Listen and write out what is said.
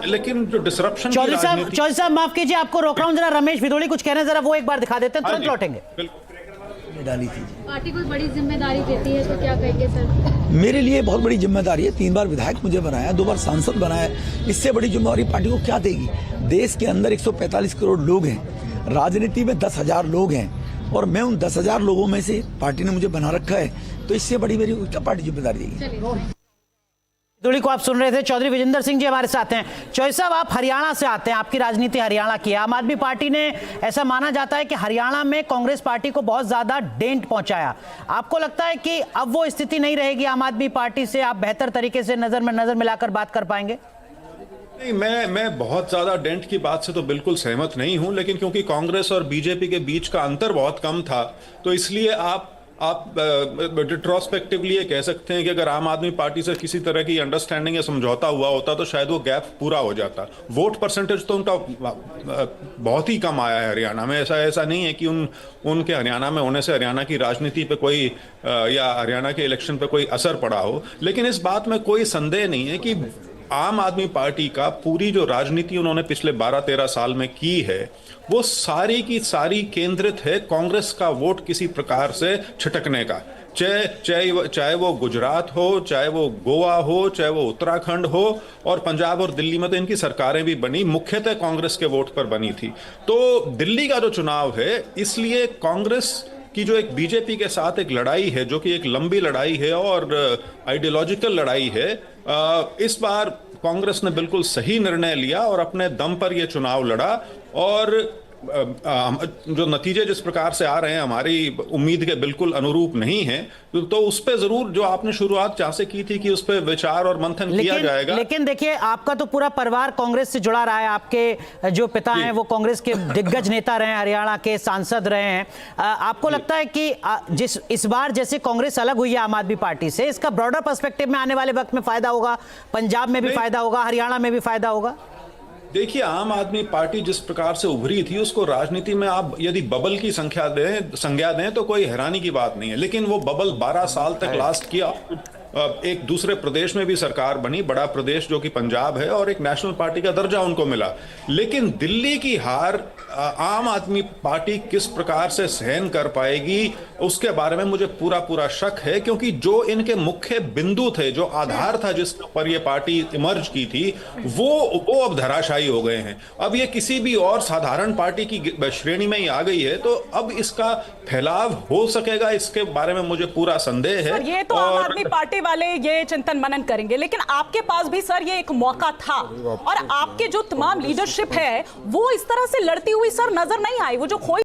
लेकिन जो डिसरप्शन चौधरी साहब माफ कीजिए, आपको रोक रहा हूं, जरा रमेश भिदोड़ी कुछ कह रहे हैं, जरा वो एक बार दिखा देते हैं, तुरंत लौटेंगे। डाली थी पार्टी को बड़ी जिम्मेदारी देती है तो क्या कहेंगे सर? मेरे लिए बहुत बड़ी जिम्मेदारी है। 3 बार विधायक मुझे बनाया, 2 बार सांसद बनाया। इससे बड़ी जिम्मेदारी पार्टी को क्या देगी? देश के अंदर 145 करोड़ लोग हैं, राजनीति में 10,000 लोग हैं और मैं उन 10,000 लोगों में से पार्टी ने मुझे बना रखा है, तो इससे बड़ी मेरी क्या पार्टी जिम्मेदारी देगी? भिदोड़ी को आप सुन रहे थे। चौधरी विजेंद्र सिंह जी हमारे साथ हैं। चौधरी साहब, आप हरियाणा से आते हैं, आपकी राजनीति हरियाणा की है। आम आदमी पार्टी ने, ऐसा माना जाता है कि हरियाणा में कांग्रेस पार्टी को बहुत ज्यादा डेंट पहुंचाया। आपको लगता है कि अब वो स्थिति नहीं रहेगी आम आदमी पार्टी से, आप बेहतर तरीके से नजर मिलाकर बात कर पाएंगे? नहीं, मैं बहुत ज्यादा डेंट की बात से तो बिल्कुल सहमत नहीं हूं, लेकिन क्योंकि कांग्रेस और बीजेपी के बीच का अंतर बहुत कम था, तो इसलिए आप रिट्रोस्पेक्टिवली ये कह सकते हैं कि अगर आम आदमी पार्टी से किसी तरह की अंडरस्टैंडिंग या समझौता हुआ होता तो शायद वो गैप पूरा हो जाता। वोट परसेंटेज तो उनका बहुत ही कम आया है हरियाणा में। ऐसा नहीं है कि उनके हरियाणा में होने से हरियाणा की राजनीति पे कोई या हरियाणा के इलेक्शन पे कोई असर पड़ा हो, लेकिन इस बात में कोई संदेह नहीं है कि आम आदमी पार्टी का पूरी जो राजनीति उन्होंने पिछले 12-13 साल में की है, वो सारी की सारी केंद्रित है कांग्रेस का वोट किसी प्रकार से छिटकने का। चाहे वो गुजरात हो, चाहे वो गोवा हो, चाहे वो उत्तराखंड हो, और पंजाब और दिल्ली में तो इनकी सरकारें भी बनी, मुख्यतः कांग्रेस के वोट पर बनी थी। तो दिल्ली का जो चुनाव है, इसलिए कांग्रेस की जो एक बीजेपी के साथ एक लड़ाई है, जो कि एक लंबी लड़ाई है और आइडियोलॉजिकल लड़ाई है, इस बार कांग्रेस ने बिल्कुल सही निर्णय लिया और अपने दम पर यह चुनाव लड़ा। और जो नतीजे जिस प्रकार से आ रहे हैं हमारी उम्मीद के बिल्कुल अनुरूप नहीं है, तो उस पे जरूर जो आपने शुरुआत जहां से की थी कि उस पे विचार और मंथन किया जाएगा। लेकिन देखिए, आपका तो पूरा परिवार कांग्रेस से जुड़ा रहा है। आपके जो पिता हैं वो कांग्रेस के दिग्गज नेता रहे हैं, हरियाणा के सांसद रहे हैं। आपको लगता है कि इस बार जैसे कांग्रेस अलग हुई है आम आदमी पार्टी से, इसका ब्रॉडर पर्सपेक्टिव में आने वाले वक्त में फायदा होगा? पंजाब में भी फायदा होगा, हरियाणा में भी फायदा होगा? देखिए, आम आदमी पार्टी जिस प्रकार से उभरी थी, उसको राजनीति में आप यदि बबल की संज्ञा दें तो कोई हैरानी की बात नहीं है, लेकिन वो बबल 12 साल तक लास्ट किया। एक दूसरे प्रदेश में भी सरकार बनी, बड़ा प्रदेश जो कि पंजाब है, और एक नेशनल पार्टी का दर्जा उनको मिला। लेकिन दिल्ली की हार आम आदमी पार्टी किस प्रकार से सहन कर पाएगी, उसके बारे में मुझे पूरा शक है, क्योंकि जो इनके मुख्य बिंदु थे, जो आधार था जिस पर यह पार्टी इमर्ज की थी, वो अब धराशायी हो गए हैं। अब ये किसी भी और साधारण पार्टी की श्रेणी में ही आ गई है, तो अब इसका फैलाव हो सकेगा, इसके बारे में मुझे पूरा संदेह है। ये तो आम आदमी पार्टी वाले ये चिंतन मनन करेंगे, लेकिन आपके पास भी सर ये एक मौका था, और आपके जो तमाम लीडरशिप है वो इस तरह से लड़ती हुई सर नजर नहीं आई। वो जो खोई